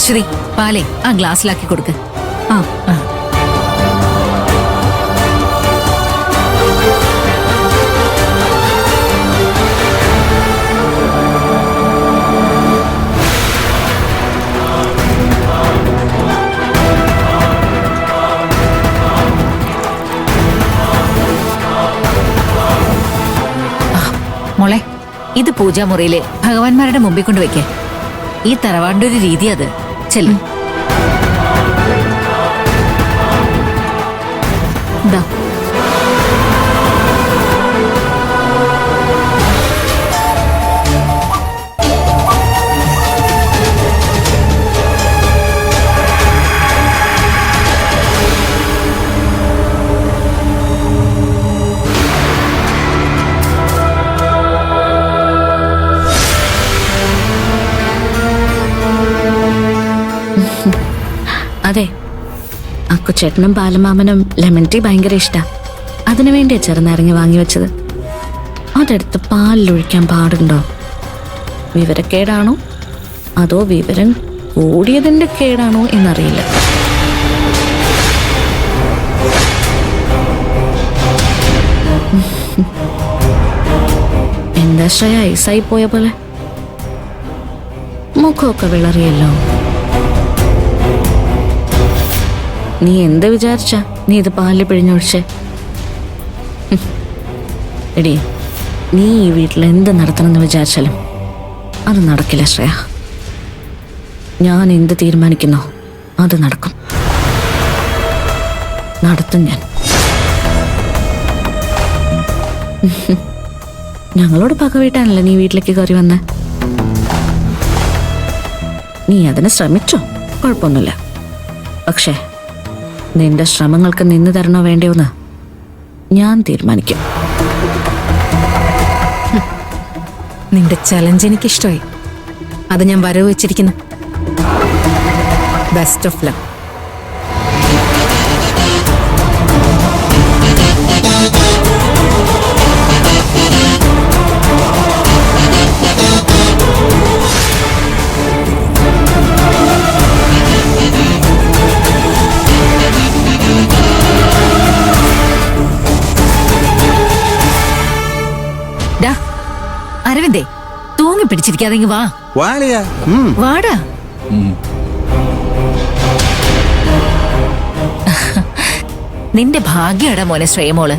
അശ്വതി പാലേ ആ ഗ്ലാസ്സിലാക്കി കൊടുക്ക്. ആ മോളെ, ഇത് പൂജാമുറിയില് ഭഗവാൻമാരുടെ മുമ്പിൽ കൊണ്ട് വെക്കേ. ഈ തറവാടിന്റെ ഒരു രീതി അത്. ചെല്ലും. ദാ അതെ, അക്കുച്ചേട്ടനും ബാലമാമനും ലെമൺ ടീ ഭയങ്കര ഇഷ്ടാ. അതിനു വേണ്ടിയാ ചെറുനാരങ്ങ വാങ്ങി വെച്ചത്. അതെടുത്ത് പാലിലൊഴിക്കാൻ പാടുണ്ടോ? വിവരക്കേടാണോ അതോ വിവരം കൂടിയതിന്റെ കേടാണോ എന്നറിയില്ല. എന്താ ശ്രേയ ഐസായി പോയ പോലെ? മുഖമൊക്കെ വിളറിയല്ലോ. നീ എന്ത് വിചാരിച്ച നീ ഇത് പാലിൽ പിഴിഞ്ഞൊഴിച്ചേ? എടി, നീ ഈ വീട്ടിൽ എന്ത് നടത്തണമെന്ന് വിചാരിച്ചാലും അത് നടക്കില്ല ശ്രേയ. ഞാൻ എന്ത് തീരുമാനിക്കുന്നോ അത് നടക്കും. നടത്തും ഞാൻ. ഞങ്ങളോട് പകവീട്ടാണല്ലോ നീ വീട്ടിലേക്ക് കയറി വന്നേ. നീ അതിന് ശ്രമിച്ചോ? കുഴപ്പമൊന്നുമില്ല. പക്ഷേ നിന്റെ ശ്രമങ്ങൾക്ക് നിന്ന് തരണോ വേണ്ടയോന്ന് ഞാൻ തീരുമാനിക്കും. നിന്റെ ചലഞ്ച് എനിക്ക് ഇഷ്ടമായി. അത് ഞാൻ വരവ് വെച്ചിരിക്കുന്നു. Best of luck. അരവിന്ദേ, തൂങ്ങി പിടിച്ചിരിക്കാതെ വാ. വാടാ. നിന്റെ ഭാഗ്യടാ മോനെ ശ്രേയമോള്.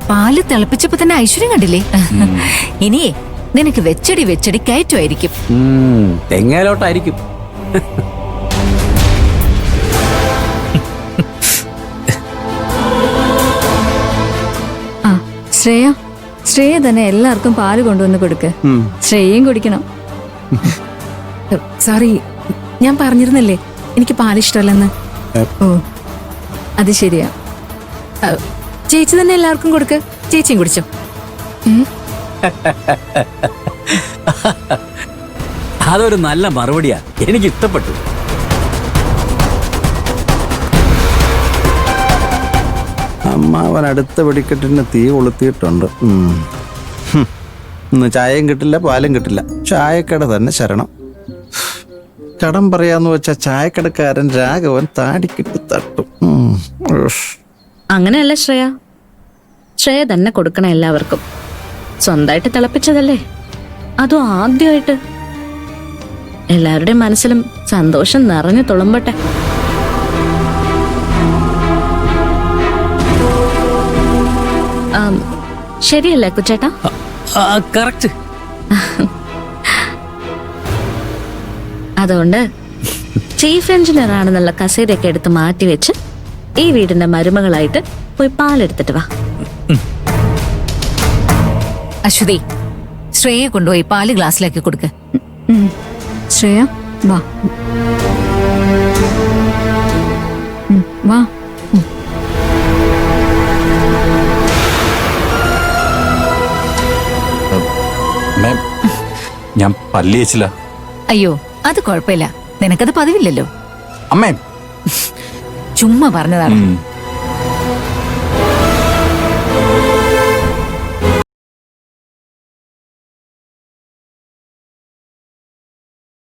പാല് തിളപ്പിച്ചപ്പോ തന്നെ ഐശ്വര്യം കണ്ടില്ലേ? ഇനിയേ നിനക്ക് വെച്ചടി വെച്ചടി കയറ്റുമായിരിക്കും. തെങ്ങയിലോട്ടായിരിക്കും. ശ്രേയ തന്നെ എല്ലാവർക്കും പാല് കൊണ്ടുവന്ന് കൊടുക്ക്. ശ്രേയയും കുടിക്കണം. സോറി, ഞാൻ പറഞ്ഞിരുന്നല്ലേ എനിക്ക് പാലിഷ്ടമല്ലെന്ന്. ഓ, അത് ശരിയാ. ചേച്ചി തന്നെ എല്ലാവർക്കും കൊടുക്ക്. ചേച്ചിയും കുടിച്ചോ. അതൊരു നല്ല മറുപടിയാ. എനിക്ക് ഇഷ്ടപ്പെട്ടു. അമ്മാവൻ അടുത്ത വെടിക്കെട്ടിന് തീ കൊളുത്തിയിട്ടുണ്ട്. ഇന്ന് ചായയും കിട്ടില്ല, പാലും കിട്ടില്ല. ചായക്കട തന്നെ ശരണം. കടം പറയാന്ന് വെച്ച ചായക്കടക്കാരൻ രാഘവൻ താടിക്കിട്ട് തട്ടും. അങ്ങനെയല്ല ശ്രേയ. ശ്രേയ തന്നെ കൊടുക്കണം എല്ലാവർക്കും. സ്വന്തമായിട്ട് തിളപ്പിച്ചതല്ലേ, അതും ആദ്യമായിട്ട്. എല്ലാവരുടെയും മനസ്സിലും സന്തോഷം നിറഞ്ഞു തുളുമ്പട്ടെ. ശരിയല്ലേ കുച്ചേട്ടാ? കറക്റ്റ്. അതുകൊണ്ട് ചീഫ് എഞ്ചിനീയർ ആണെന്നുള്ള കസേരയൊക്കെ എടുത്ത് മാറ്റിവെച്ച് ഈ വീടിന്റെ മരുമകളായിട്ട് പോയി പാലെടുത്തിട്ട് വാ. അശ്വതി, ശ്രേയെ കൊണ്ടുപോയി പാല് ഗ്ലാസ്സിലാക്കി കൊടുക്ക്. ശ്രേയ വാ. വാ. ഞാൻ പല്ലിയച്ചില്ല. അയ്യോ, അത് കുഴപ്പമില്ല. നിനക്കത് പതിവില്ലല്ലോ. അമ്മേ, ചുമ്മാ പറഞ്ഞതാണ്.